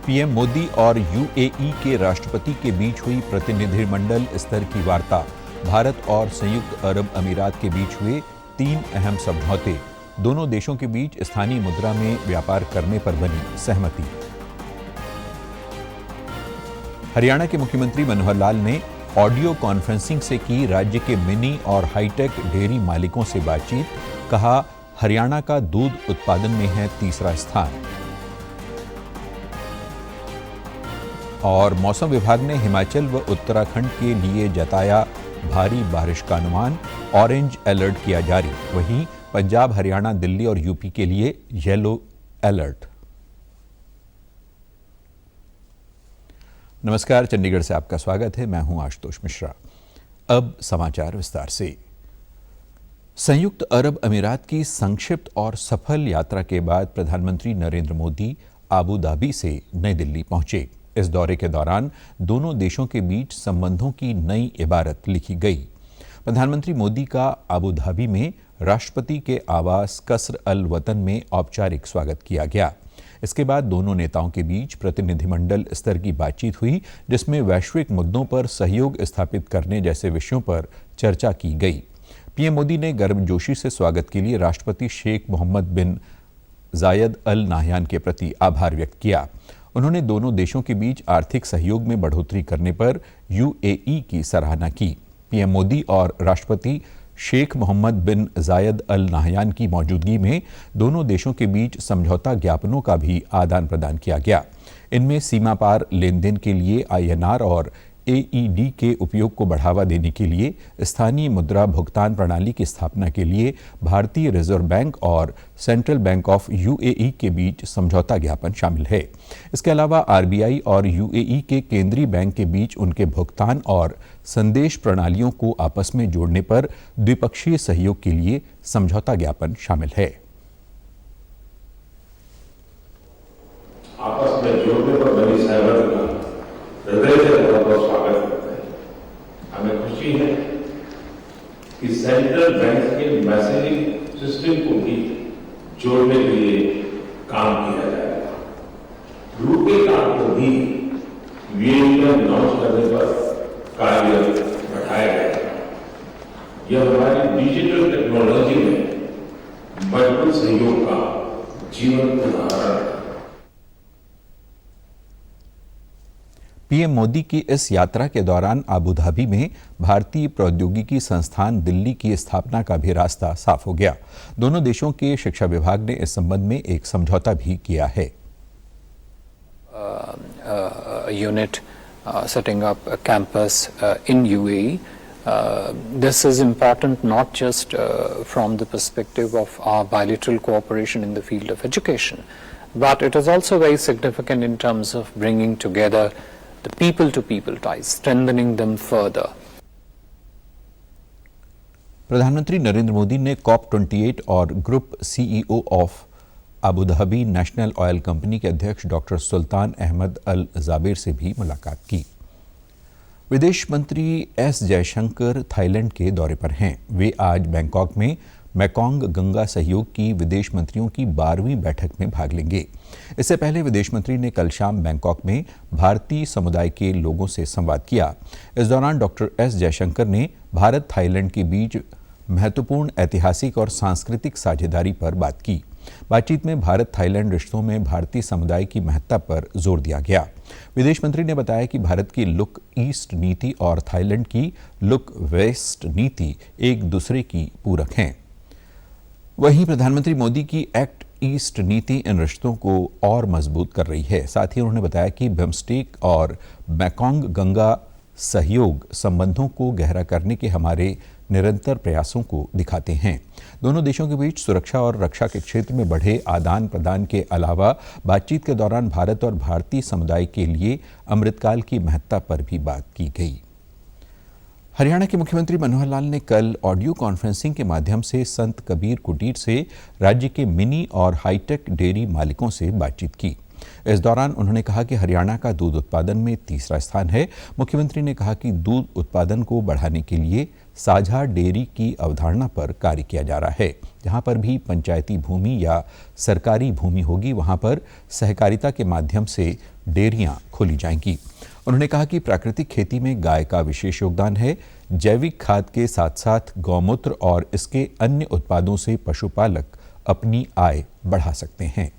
PM Modi और UAE के राष्ट्रपति के बीच हुई प्रतिनिधिमंडल स्तर की वार्ता। भारत और संयुक्त अरब अमीरात के बीच हुए 3 अहम समझौते। दोनों देशों के बीच स्थानीय मुद्रा में व्यापार करने पर बनी सहमति। हरियाणा के मुख्यमंत्री मनोहर लाल ने ऑडियो कॉन्फ्रेंसिंग से की राज्य के मिनी और हाईटेक डेयरी मालिकों से बातचीत। कहा, हरियाणा का दूध उत्पादन में है तीसरा स्थान। और मौसम विभाग ने हिमाचल व उत्तराखंड के लिए जताया भारी बारिश का अनुमान। ऑरेंज अलर्ट किया जारी। वहीं पंजाब, हरियाणा, दिल्ली और यूपी के लिए येलो अलर्ट। नमस्कार, चंडीगढ़ से आपका स्वागत है। मैं हूं आशुतोष मिश्रा। अब समाचार विस्तार से। संयुक्त अरब अमीरात की संक्षिप्त और सफल यात्रा के बाद प्रधानमंत्री नरेंद्र मोदी आबू धाबी से नई दिल्ली पहुंचे। इस दौरे के दौरान दोनों देशों के बीच संबंधों की नई इबारत लिखी गई। प्रधानमंत्री मोदी का आबू धाबी में राष्ट्रपति के आवास कसर अल वतन में औपचारिक स्वागत किया गया। इसके बाद दोनों नेताओं के बीच प्रतिनिधिमंडल स्तर की बातचीत हुई, जिसमें वैश्विक मुद्दों पर सहयोग स्थापित करने जैसे विषयों पर चर्चा की गई। पीएम मोदी ने गर्मजोशी से स्वागत के लिए राष्ट्रपति शेख मोहम्मद बिन जायद अल नाहयान के प्रति आभार व्यक्त किया। उन्होंने दोनों देशों के बीच आर्थिक सहयोग में बढ़ोतरी करने पर यूएई की सराहना की। पीएम मोदी और राष्ट्रपति शेख मोहम्मद बिन जायद अल नाहयान की मौजूदगी में दोनों देशों के बीच समझौता ज्ञापनों का भी आदान प्रदान किया गया। इनमें सीमा पार लेन देन के लिए आईएनआर और एईडी के उपयोग को बढ़ावा देने के लिए स्थानीय मुद्रा भुगतान प्रणाली की स्थापना के लिए भारतीय रिजर्व बैंक और सेंट्रल बैंक ऑफ यूएई के बीच समझौता ज्ञापन शामिल है। इसके अलावा आरबीआई और यूएई के केंद्रीय बैंक के बीच उनके भुगतान और संदेश प्रणालियों को आपस में जोड़ने पर द्विपक्षीय सहयोग के लिए समझौता ज्ञापन शामिल है। आपस में जोड़ने पर बनी सहमति का हृदय से बहुत बहुत स्वागत करते हैं। हमें खुशी है कि सेंट्रल बैंक के मैसेजिंग सिस्टम को भी जोड़ने के लिए काम किया जाएगा। रुपे कार्ड को भी यूएई लॉन्च करने पर कार्य बढ़ाया जाएगा। यह हमारी डिजिटल टेक्नोलॉजी में मजबूत सहयोग का जीवंत उदाहरण है। पीएम मोदी की इस यात्रा के दौरान आबू धाबी में भारतीय प्रौद्योगिकी संस्थान दिल्ली की स्थापना का भी रास्ता साफ हो गया। दोनों देशों के शिक्षा विभाग ने इस संबंध में एक समझौता भी किया है। Unit setting up a campus in UAE. This is important not just from the perspective of our bilateral cooperation in the field of education, but it is also very significant in terms of bringing together the people-to-people ties, strengthening them further. प्रधानमंत्री नरेंद्र मोदी ने COP28 और group CEO of Abu Dhabi national oil company के अध्यक्ष doctor सुल्तान Ahmad Al Jaber से भी मुलाकात की। विदेश मंत्री एस जयशंकर थाईलैंड के दौरे पर हैं। वे आज बैंकॉक में मेकोंग गंगा सहयोग की विदेश मंत्रियों की 12वीं बैठक में भाग लेंगे। इससे पहले विदेश मंत्री ने कल शाम बैंकॉक में भारतीय समुदाय के लोगों से संवाद किया। इस दौरान डॉक्टर एस जयशंकर ने भारत थाईलैंड के बीच महत्वपूर्ण ऐतिहासिक और सांस्कृतिक साझेदारी पर बात की। बातचीत में भारत थाईलैंड रिश्तों में भारतीय समुदाय की महत्ता पर जोर दिया गया। विदेश मंत्री ने बताया कि भारत की लुक ईस्ट नीति और थाईलैंड की लुक वेस्ट नीति एक दूसरे की पूरक हैं। वहीं प्रधानमंत्री मोदी की एक्ट ईस्ट नीति इन रिश्तों को और मजबूत कर रही है। साथ ही उन्होंने बताया कि बिम्स्टेक और मेकोंग गंगा सहयोग संबंधों को गहरा करने के हमारे निरंतर प्रयासों को दिखाते हैं। दोनों देशों के बीच सुरक्षा और रक्षा के क्षेत्र में बढ़े आदान प्रदान के अलावा बातचीत के दौरान भारत और भारतीय समुदाय के लिए अमृतकाल की महत्ता पर भी बात की गई। हरियाणा के मुख्यमंत्री मनोहर लाल ने कल ऑडियो कॉन्फ्रेंसिंग के माध्यम से संत कबीर कुटीर से राज्य के मिनी और हाईटेक डेयरी मालिकों से बातचीत की। इस दौरान उन्होंने कहा कि हरियाणा का दूध उत्पादन में तीसरा स्थान है। मुख्यमंत्री ने कहा कि दूध उत्पादन को बढ़ाने के लिए साझा डेयरी की अवधारणा पर कार्य किया जा रहा है। जहां पर भी पंचायती भूमि या सरकारी भूमि होगी, वहां पर सहकारिता के माध्यम से डेयरियां खोली जाएंगी। उन्होंने कहा कि प्राकृतिक खेती में गाय का विशेष योगदान है। जैविक खाद के साथ साथ गौमूत्र और इसके अन्य उत्पादों से पशुपालक अपनी आय बढ़ा सकते हैं।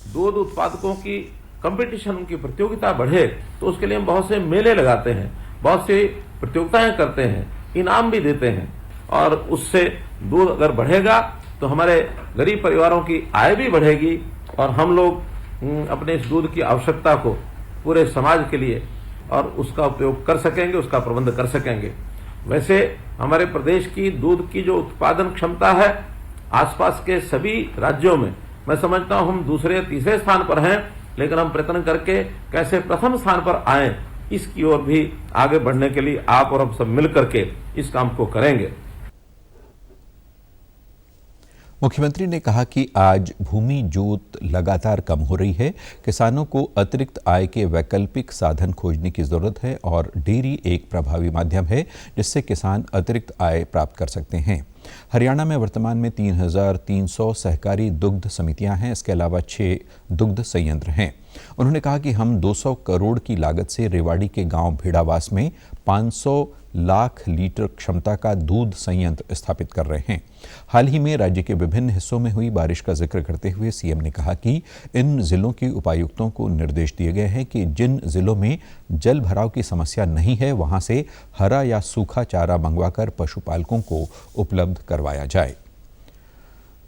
दूध उत्पादकों की कंपटीशन, उनकी प्रतियोगिता बढ़े, तो उसके लिए हम बहुत से मेले लगाते हैं, बहुत सी प्रतियोगिताएं करते हैं, इनाम भी देते हैं, और उससे दूध अगर बढ़ेगा तो हमारे गरीब परिवारों की आय भी बढ़ेगी और हम लोग अपने इस दूध की आवश्यकता को पूरे समाज के लिए और उसका उपयोग कर सकेंगे, उसका प्रबंध कर सकेंगे। वैसे हमारे प्रदेश की दूध की जो उत्पादन क्षमता है, आसपास के सभी राज्यों में मैं समझता हूं हम दूसरे या तीसरे स्थान पर हैं, लेकिन हम प्रयत्न करके कैसे प्रथम स्थान पर आएं, इसकी ओर भी आगे बढ़ने के लिए आप और हम सब मिल करके इस काम को करेंगे। मुख्यमंत्री ने कहा कि आज भूमि जोत लगातार कम हो रही है। किसानों को अतिरिक्त आय के वैकल्पिक साधन खोजने की जरूरत है और डेयरी एक प्रभावी माध्यम है जिससे किसान अतिरिक्त आय प्राप्त कर सकते हैं। हरियाणा में वर्तमान में 3,300 सहकारी दुग्ध समितियां हैं। इसके अलावा 6 दुग्ध संयंत्र हैं। उन्होंने कहा कि हम 200 करोड़ की लागत से रेवाड़ी के गांव भेड़ावास में 500 लाख लीटर क्षमता का दूध संयंत्र स्थापित कर रहे हैं। हाल ही में राज्य के विभिन्न हिस्सों में हुई बारिश का जिक्र करते हुए सीएम ने कहा कि इन जिलों के उपायुक्तों को निर्देश दिए गए हैं कि जिन जिलों में जल भराव की समस्या नहीं है, वहां से हरा या सूखा चारा मंगवाकर पशुपालकों को उपलब्ध करवाया जाए।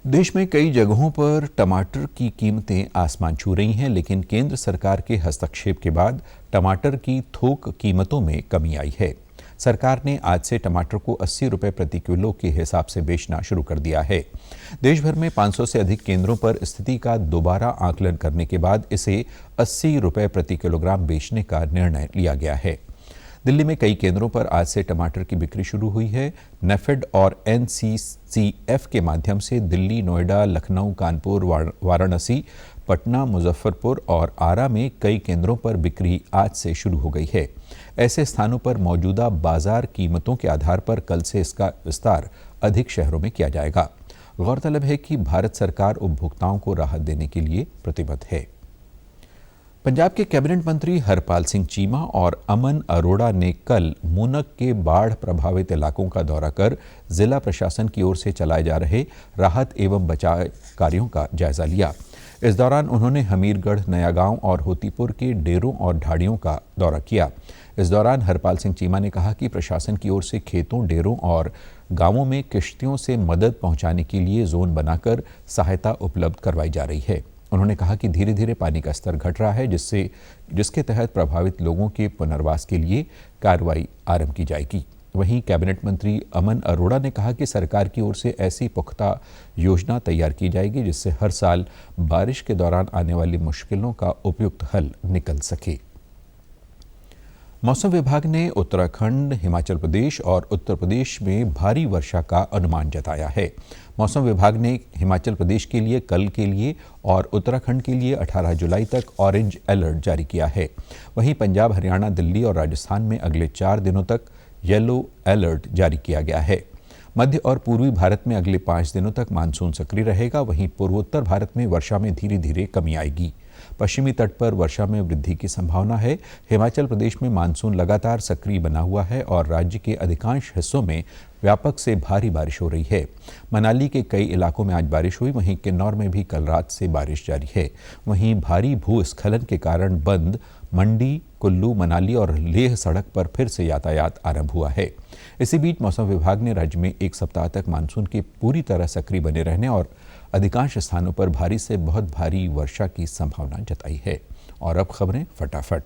देश में कई जगहों पर टमाटर की कीमतें आसमान छू रही हैं, लेकिन केंद्र सरकार के हस्तक्षेप के बाद टमाटर की थोक कीमतों में कमी आई है। सरकार ने आज से टमाटर को 80 रुपए प्रति किलो के हिसाब से बेचना शुरू कर दिया है। देश भर में 500 से अधिक केंद्रों पर स्थिति का दोबारा आकलन करने के बाद इसे 80 रुपए प्रति किलोग्राम बेचने का निर्णय लिया गया है। दिल्ली में कई केंद्रों पर आज से टमाटर की बिक्री शुरू हुई है। नेफेड और एनसीसीएफ के माध्यम से दिल्ली, नोएडा, लखनऊ, कानपुर, वाराणसी, पटना, मुजफ्फरपुर और आरा में कई केंद्रों पर बिक्री आज से शुरू हो गई है। ऐसे स्थानों पर मौजूदा बाजार कीमतों के आधार पर कल से इसका विस्तार अधिक शहरों में किया जाएगा। गौरतलब है कि भारत सरकार उपभोक्ताओं को राहत देने के लिए प्रतिबद्ध है। पंजाब के कैबिनेट मंत्री हरपाल सिंह चीमा और अमन अरोड़ा ने कल मूनक के बाढ़ प्रभावित इलाकों का दौरा कर जिला प्रशासन की ओर से चलाए जा रहे राहत एवं बचाव कार्यों का जायजा लिया। इस दौरान उन्होंने हमीरगढ़, नया गांव और होतीपुर के डेरों और ढाड़ियों का दौरा किया। इस दौरान हरपाल सिंह चीमा ने कहा कि प्रशासन की ओर से खेतों, डेरों और गांवों में किश्तियों से मदद पहुंचाने के लिए जोन बनाकर सहायता उपलब्ध करवाई जा रही है। उन्होंने कहा कि धीरे धीरे पानी का स्तर घट रहा है, जिसके तहत प्रभावित लोगों के पुनर्वास के लिए कार्रवाई आरंभ की जाएगी। वहीं कैबिनेट मंत्री अमन अरोड़ा ने कहा कि सरकार की ओर से ऐसी पुख्ता योजना तैयार की जाएगी जिससे हर साल बारिश के दौरान आने वाली मुश्किलों का उपयुक्त हल निकल सके। मौसम विभाग ने उत्तराखंड, हिमाचल प्रदेश और उत्तर प्रदेश में भारी वर्षा का अनुमान जताया है। मौसम विभाग ने हिमाचल प्रदेश के लिए कल के लिए और उत्तराखंड के लिए 18 जुलाई तक ऑरेंज अलर्ट जारी किया है। वहीं पंजाब, हरियाणा, दिल्ली और राजस्थान में अगले 4 दिनों तक येलो अलर्ट जारी किया गया है। मध्य और पूर्वी भारत में अगले 5 दिनों तक मानसून सक्रिय रहेगा। वहीं पूर्वोत्तर भारत में वर्षा में धीरे धीरे कमी आएगी। पश्चिमी तट पर वर्षा में वृद्धि की संभावना है। हिमाचल प्रदेश में मानसून लगातार सक्रिय बना हुआ है और राज्य के अधिकांश हिस्सों में व्यापक से भारी बारिश हो रही है। मनाली के कई इलाकों में आज बारिश हुई। वहीं किन्नौर में भी कल रात से बारिश जारी है। वहीं भारी भूस्खलन के कारण बंद मंडी, कुल्लू, मनाली और लेह सड़क पर फिर से यातायात आरंभ हुआ है। इसी बीच मौसम विभाग ने राज्य में 1 सप्ताह तक मानसून के पूरी तरह सक्रिय बने रहने और अधिकांश स्थानों पर भारी से बहुत भारी वर्षा की संभावना जताई है। और अब खबरें फटाफट।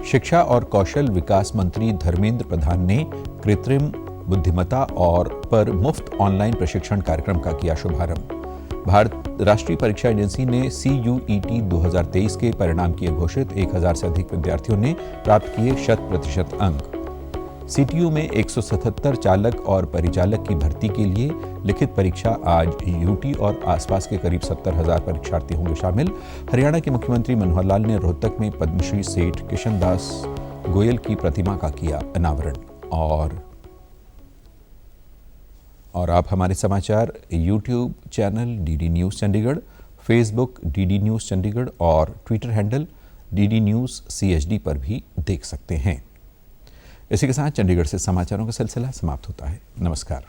शिक्षा और कौशल विकास मंत्री धर्मेंद्र प्रधान ने कृत्रिम बुद्धिमत्ता और पर मुफ्त ऑनलाइन प्रशिक्षण कार्यक्रम का किया शुभारंभ। भारत राष्ट्रीय परीक्षा एजेंसी ने CUET 2023 के परिणाम किए घोषित। 1000 से अधिक विद्यार्थियों ने प्राप्त किए 100% अंक। CTU में 177 चालक और परिचालक की भर्ती के लिए लिखित परीक्षा आज। यूटी और आसपास के करीब 70,000 परीक्षार्थी होंगे शामिल। हरियाणा के मुख्यमंत्री मनोहर लाल ने रोहतक में पद्मश्री सेठ किशन दास गोयल की प्रतिमा का किया अनावरण। और आप हमारे समाचार YouTube channel DD news Chandigarh, Facebook DD news Chandigarh और Twitter handle DD news CHD पर भी देख सकते हैं। इसी के साथ चंडीगढ़ से समाचारों का सिलसिला समाप्त होता है। नमस्कार।